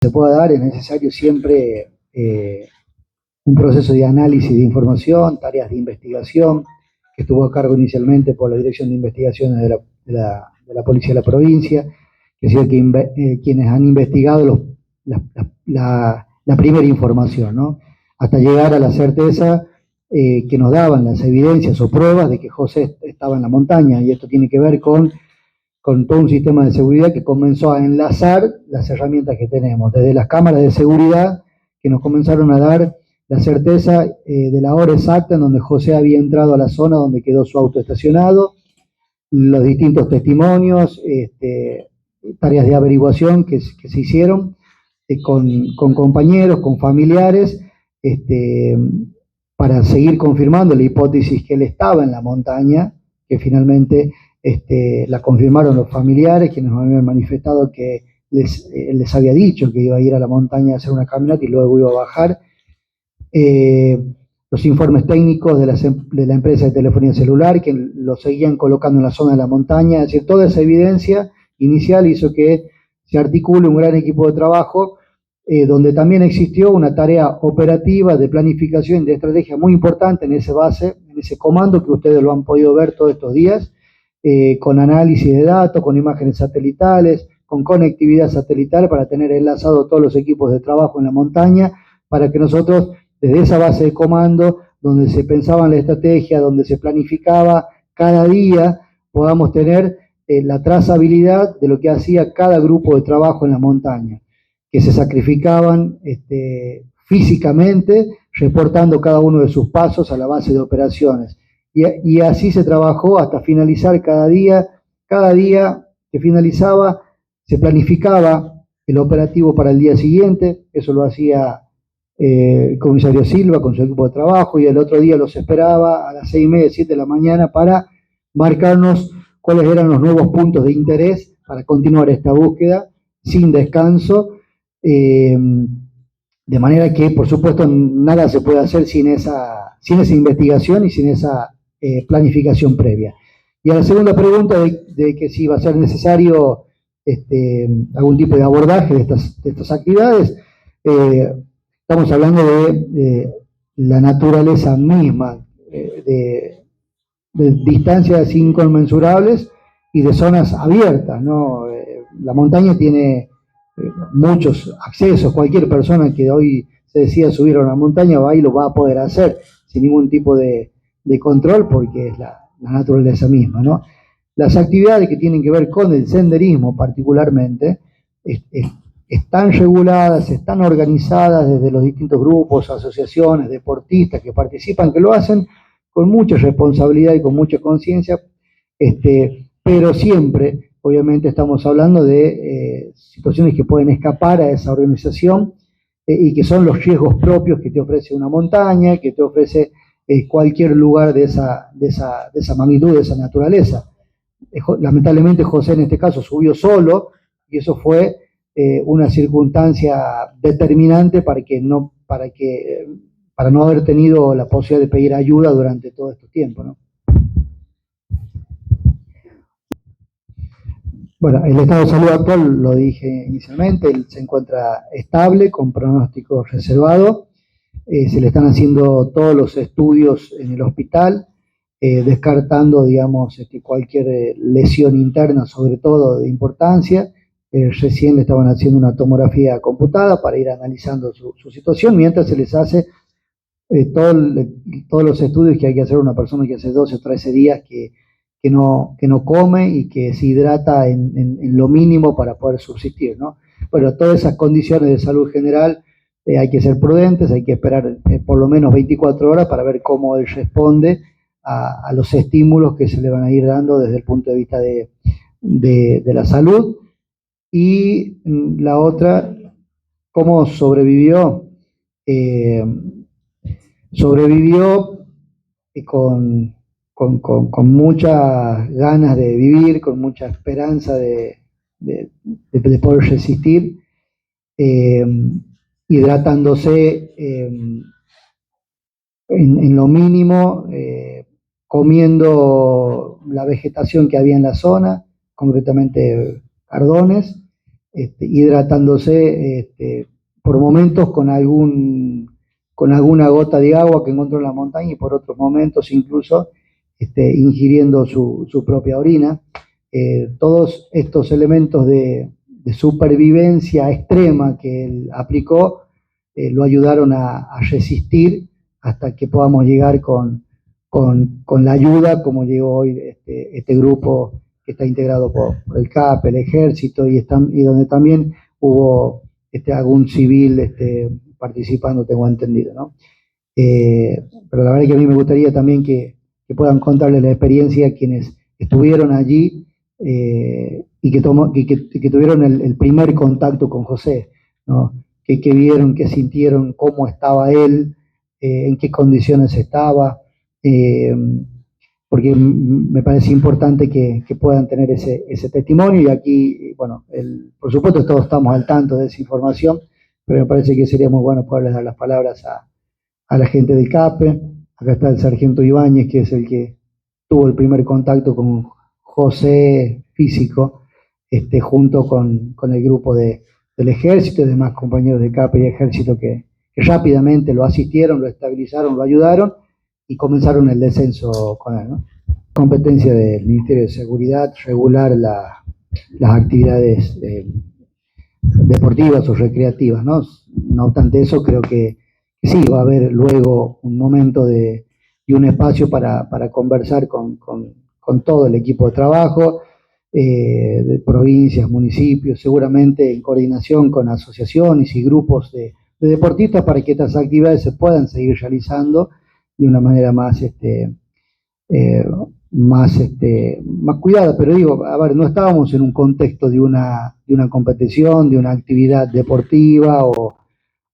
se pueda dar, es necesario siempre un proceso de análisis de información, tareas de investigación, que estuvo a cargo inicialmente por la Dirección de Investigaciones de la Policía de la Provincia, que ha sido quienes han investigado la primera información, ¿no? Hasta llegar a la certeza que nos daban las evidencias o pruebas de que José estaba en la montaña, y esto tiene que ver con todo un sistema de seguridad que comenzó a enlazar las herramientas que tenemos, desde las cámaras de seguridad que nos comenzaron a dar la certeza de la hora exacta en donde José había entrado a la zona donde quedó su auto estacionado, los distintos testimonios, tareas de averiguación que se hicieron con compañeros, con familiares, para seguir confirmando la hipótesis que él estaba en la montaña, que finalmente la confirmaron los familiares, quienes nos habían manifestado que les había dicho que iba a ir a la montaña a hacer una caminata y luego iba a bajar. Los informes técnicos de la empresa de telefonía celular, que lo seguían colocando en la zona de la montaña, es decir, toda esa evidencia inicial hizo que se articule un gran equipo de trabajo, donde también existió una tarea operativa de planificación y de estrategia muy importante en ese base, en ese comando que ustedes lo han podido ver todos estos días, con análisis de datos, con imágenes satelitales, con conectividad satelital para tener enlazados todos los equipos de trabajo en la montaña, para que nosotros, desde esa base de comando, donde se pensaba en la estrategia, donde se planificaba cada día, podamos tener la trazabilidad de lo que hacía cada grupo de trabajo en la montaña, que se sacrificaban físicamente, reportando cada uno de sus pasos a la base de operaciones. Y así se trabajó hasta finalizar cada día que finalizaba, se planificaba el operativo para el día siguiente, eso lo hacía el comisario Silva con su equipo de trabajo, y el otro día los esperaba a las 6:30, 7 de la mañana para marcarnos cuáles eran los nuevos puntos de interés para continuar esta búsqueda sin descanso, de manera que, por supuesto, nada se puede hacer sin esa investigación y sin esa planificación previa. Y a la segunda pregunta de que si va a ser necesario algún tipo de abordaje de estas actividades, estamos hablando de la naturaleza misma, de distancias inconmensurables y de zonas abiertas, ¿no? La montaña tiene muchos accesos, cualquier persona que hoy se decida subir a una montaña va y lo va a poder hacer sin ningún tipo de control, porque es la naturaleza misma, ¿no? Las actividades que tienen que ver con el senderismo particularmente están reguladas, están organizadas desde los distintos grupos, asociaciones, deportistas que participan, que lo hacen con mucha responsabilidad y con mucha conciencia, pero siempre, obviamente, estamos hablando de situaciones que pueden escapar a esa organización y que son los riesgos propios que te ofrece una montaña, que te ofrece cualquier lugar de esa magnitud, de esa naturaleza. Lamentablemente José en este caso subió solo, y eso fue una circunstancia determinante para no haber tenido la posibilidad de pedir ayuda durante todo este tiempo, ¿no? Bueno, el estado de salud actual, lo dije inicialmente, él se encuentra estable, con pronóstico reservado. Se le están haciendo todos los estudios en el hospital, descartando, digamos, cualquier lesión interna, sobre todo de importancia. Recién le estaban haciendo una tomografía computada para ir analizando su situación, mientras se les hace todos los estudios que hay que hacer a una persona que hace 12 o 13 días que no come y que se hidrata en lo mínimo para poder subsistir, ¿no? Bueno, todas esas condiciones de salud general, hay que ser prudentes, hay que esperar por lo menos 24 horas para ver cómo él responde a los estímulos que se le van a ir dando desde el punto de vista de la salud. Y la otra, cómo sobrevivió. Sobrevivió con muchas ganas de vivir, con mucha esperanza de poder resistir, hidratándose en lo mínimo, comiendo la vegetación que había en la zona, concretamente cardones, hidratándose por momentos con alguna gota de agua que encontró en la montaña y por otros momentos incluso ingiriendo su propia orina. Todos estos elementos de supervivencia extrema que él aplicó lo ayudaron a resistir hasta que podamos llegar con la ayuda, como llegó hoy este grupo que está integrado por el CAP, el Ejército, y donde también hubo algún civil participando, tengo entendido, ¿no? Pero la verdad es que a mí me gustaría también que puedan contarles la experiencia a quienes estuvieron allí y que tuvieron el primer contacto con José, ¿no? Que vieron, que sintieron, cómo estaba él, en qué condiciones estaba, eh, porque me parece importante que puedan tener ese testimonio. Y aquí, bueno, por supuesto todos estamos al tanto de esa información, pero me parece que sería muy bueno poderles dar las palabras a la gente del CAPE. Acá está el sargento Ibáñez, que es el que tuvo el primer contacto con José físico, junto con el grupo del Ejército y demás compañeros de CAPE y Ejército que rápidamente lo asistieron, lo estabilizaron, lo ayudaron y comenzaron el descenso con él, ¿no? Competencia del Ministerio de Seguridad regular las actividades deportivas o recreativas, ¿no? No obstante eso, creo que sí, va a haber luego un momento y un espacio para conversar con todo el equipo de trabajo, de provincias, municipios, seguramente en coordinación con asociaciones y grupos de deportistas para que estas actividades se puedan seguir realizando de una manera eh, más cuidada. Pero digo, a ver, no estábamos en un contexto de una competición, de una actividad deportiva o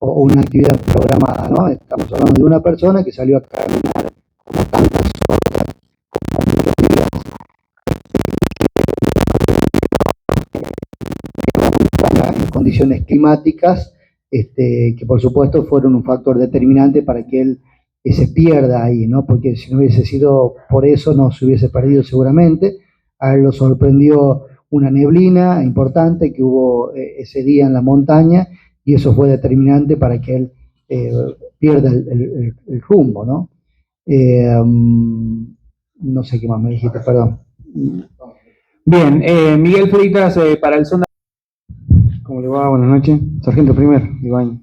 una actividad programada, ¿no? Estamos hablando de una persona que salió a caminar como tantas horas, como muchos días, en condiciones climáticas, que por supuesto fueron un factor determinante para que él se pierda ahí, ¿no? Porque si no hubiese sido por eso, no se hubiese perdido seguramente. A él lo sorprendió una neblina importante que hubo ese día en la montaña y eso fue determinante para que él eh, pierda el rumbo, ¿no? No sé qué más me dijiste, perdón. Bien, Miguel Freitas para el Sonda. ¿Cómo le va? Buenas noches. Sargento Primer, Iván.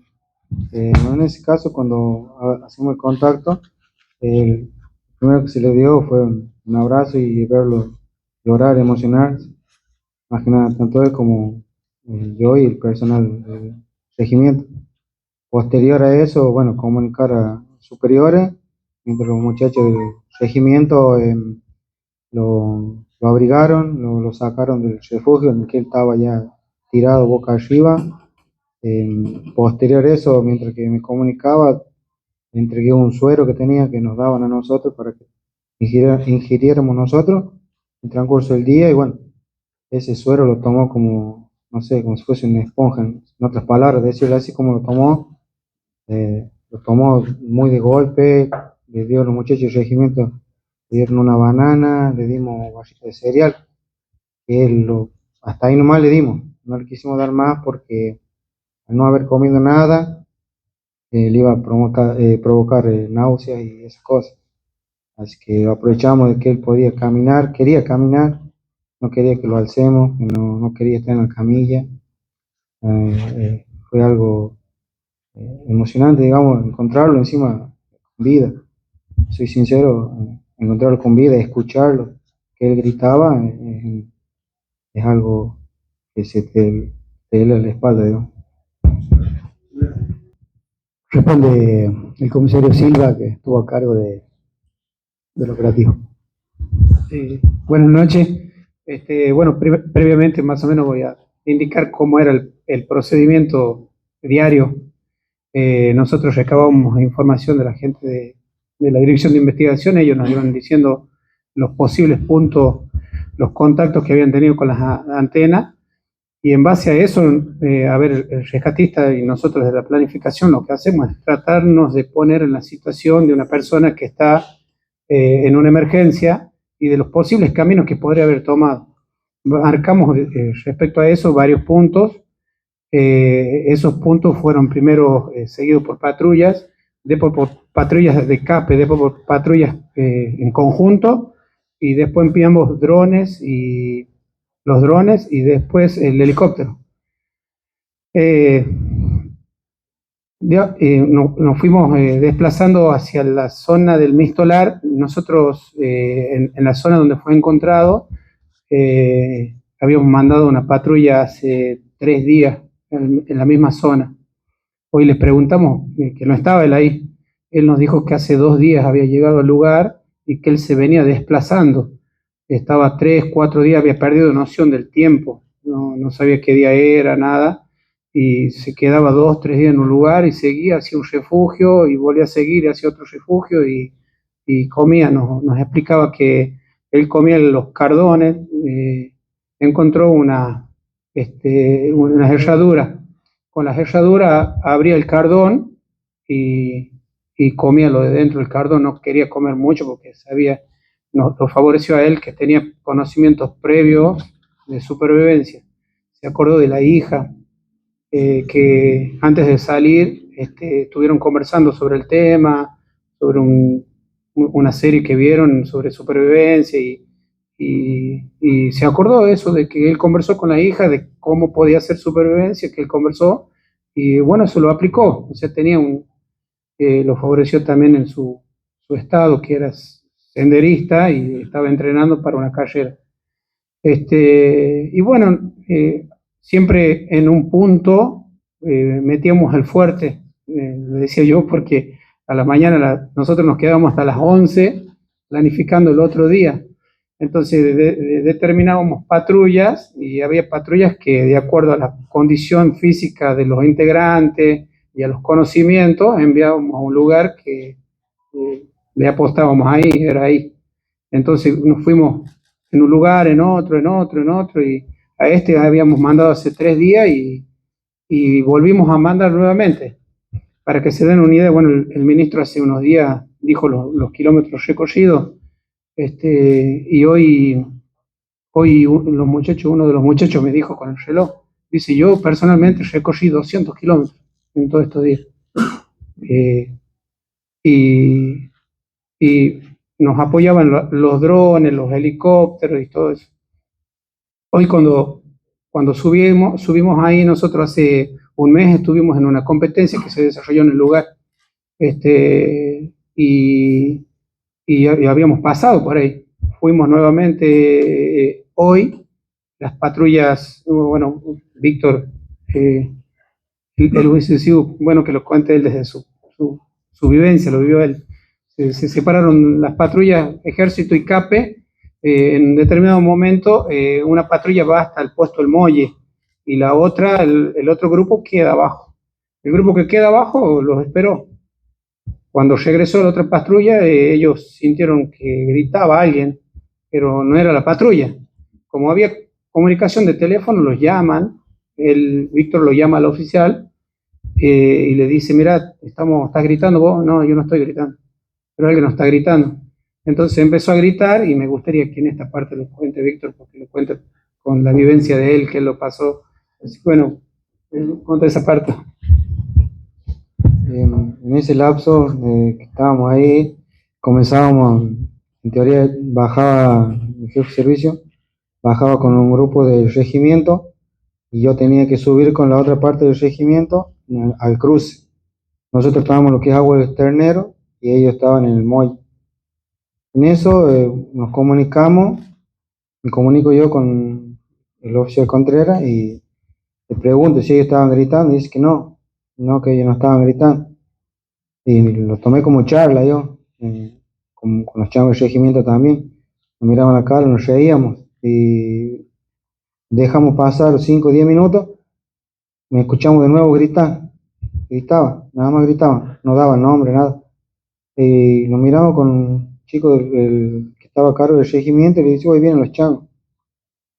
En ese caso, cuando hacemos el contacto, el primero que se le dio fue un abrazo y verlo llorar, emocionar, más que nada, tanto él como yo y el personal del regimiento. Posterior a eso, bueno, comunicar a superiores, mientras los muchachos del regimiento lo abrigaron, lo sacaron del refugio en el que él estaba ya tirado boca arriba. Posterior a eso, mientras que me comunicaba, le entregué un suero que tenía que nos daban a nosotros para que ingiriéramos nosotros en el transcurso del día. Y bueno, ese suero lo tomó como, no sé, como si fuese una esponja, en otras palabras, decirlo así como lo tomó muy de golpe. Le dio a los muchachos del regimiento, le dieron una banana, le dimos vasito de cereal, que hasta ahí nomás le dimos, no le quisimos dar más porque al no haber comido nada, le iba a provocar náuseas y esas cosas. Así que aprovechamos de que él podía caminar, quería caminar, no quería que lo alcemos, no quería estar en la camilla. Fue algo emocionante, digamos, encontrarlo encima con vida. Soy sincero, encontrarlo con vida, escucharlo, que él gritaba, es algo que te hela la espalda, digamos. Responde el comisario Silva, que estuvo a cargo del operativo. Buenas noches. Bueno, previamente más o menos voy a indicar cómo era el procedimiento diario. Nosotros recabamos información de la gente de la Dirección de Investigación. Ellos nos iban diciendo los posibles puntos, los contactos que habían tenido con las antenas, y en base a eso, a ver, el rescatista y nosotros de la planificación lo que hacemos es tratarnos de poner en la situación de una persona que está en una emergencia y de los posibles caminos que podría haber tomado. Marcamos respecto a eso varios puntos Esos puntos fueron primero seguidos por patrullas, después por patrullas de escape, después por patrullas en conjunto, y después enviamos los drones y después el helicóptero. Nos fuimos desplazando hacia la zona del Mistolar. Nosotros, en la zona donde fue encontrado, habíamos mandado una patrulla hace 3 días en la misma zona. Hoy les preguntamos que no estaba él ahí. Él nos dijo que hace 2 días había llegado al lugar y que él se venía desplazando. Estaba 3, 4 días, había perdido noción del tiempo, no sabía qué día era, nada, y se quedaba 2, 3 días en un lugar y seguía hacia un refugio y volvía a seguir hacia otro refugio y comía. Nos explicaba que él comía los cardones, encontró una herradura. Con la herradura abría el cardón y comía lo de dentro del cardón. No quería comer mucho porque sabía, lo favoreció a él que tenía conocimientos previos de supervivencia. Se acordó de la hija, que antes de salir estuvieron conversando sobre el tema, sobre una serie que vieron sobre supervivencia y se acordó de eso, de que él conversó con la hija, de cómo podía hacer supervivencia, que él conversó, y bueno, eso lo aplicó. O sea, lo favoreció también en su estado, que era senderista y estaba entrenando para una carrera. Y bueno, siempre en un punto metíamos el fuerte, le decía yo, porque a la mañana nosotros nos quedábamos hasta las 11 planificando el otro día. Entonces determinábamos patrullas y había patrullas que, de acuerdo a la condición física de los integrantes y a los conocimientos, enviábamos a un lugar que le apostábamos ahí, era ahí. Entonces nos fuimos en un lugar, en otro, y a habíamos mandado hace 3 días y volvimos a mandar nuevamente. Para que se den una idea, bueno, el ministro hace unos días dijo los kilómetros recorridos, y hoy uno de los muchachos me dijo con el reloj, dice: yo personalmente recorrí 200 kilómetros en todos estos días. Y nos apoyaban los drones, los helicópteros y todo eso. Hoy cuando subimos ahí, nosotros hace un mes estuvimos en una competencia que se desarrolló en el lugar, y habíamos pasado por ahí. Fuimos nuevamente hoy, las patrullas, bueno, Víctor, él hubiese sido bueno que lo cuente él desde su vivencia, lo vivió él. Se separaron las patrullas Ejército y CAPE. En un determinado momento una patrulla va hasta el puesto El Molle y la otra, el otro grupo queda abajo. El grupo que queda abajo los esperó. Cuando regresó la otra patrulla, ellos sintieron que gritaba alguien, pero no era la patrulla. Como había comunicación de teléfono, los llaman. Víctor lo llama al oficial y le dice: mira, ¿estás gritando vos? No, yo no estoy gritando, pero alguien nos está gritando. Entonces empezó a gritar, y me gustaría que en esta parte lo cuente Víctor, porque lo cuente con la vivencia de él, que él lo pasó. Así, bueno, cuenta esa parte. En ese lapso que estábamos ahí, comenzábamos, en teoría bajaba el jefe de servicio, bajaba con un grupo del regimiento y yo tenía que subir con la otra parte del regimiento al cruce. Nosotros estábamos en lo que es Agua del Ternero y ellos estaban en el Molle. En eso nos comunicamos, me comunico yo con el oficial Contreras y le pregunto si ellos estaban gritando, y dice que no, que ellos no estaban gritando. Y lo tomé como charla yo, con los chavos del regimiento también. Nos miraban la cara, nos reíamos y dejamos pasar 5 o 10 minutos, me escuchamos de nuevo gritaba, nada más gritaba, no daba nombre, nada. Y nos miramos con un chico que estaba a cargo del regimiento y le dice: hoy vienen los changos.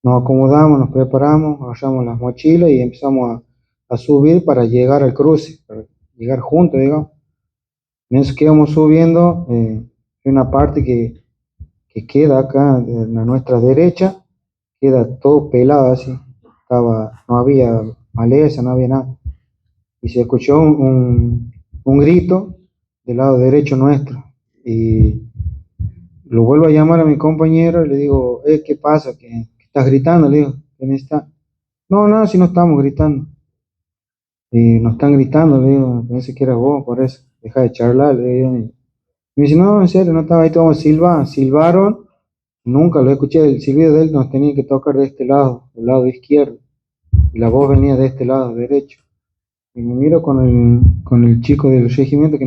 Nos acomodamos, nos preparamos, agarramos las mochilas y empezamos a subir para llegar al cruce, para llegar juntos, digamos. En eso que íbamos subiendo, hay una parte que queda acá a nuestra derecha, queda todo pelado así. No había maleza, no había nada. Y se escuchó un grito del lado derecho nuestro. Y lo vuelvo a llamar a mi compañero y le digo, ¿qué pasa? ¿Qué estás gritando? Le digo, ¿quién está? No, no, si no estamos gritando. Y nos están gritando, le digo, pensé que eras vos, por eso, deja de charlar, le digo. Y me dice, no, en serio, no estaba ahí, todos silbaron, nunca lo escuché, el silbido de él nos tenía que tocar de este lado, del lado izquierdo, y la voz venía de este lado derecho. Y me miro con el chico del regimiento que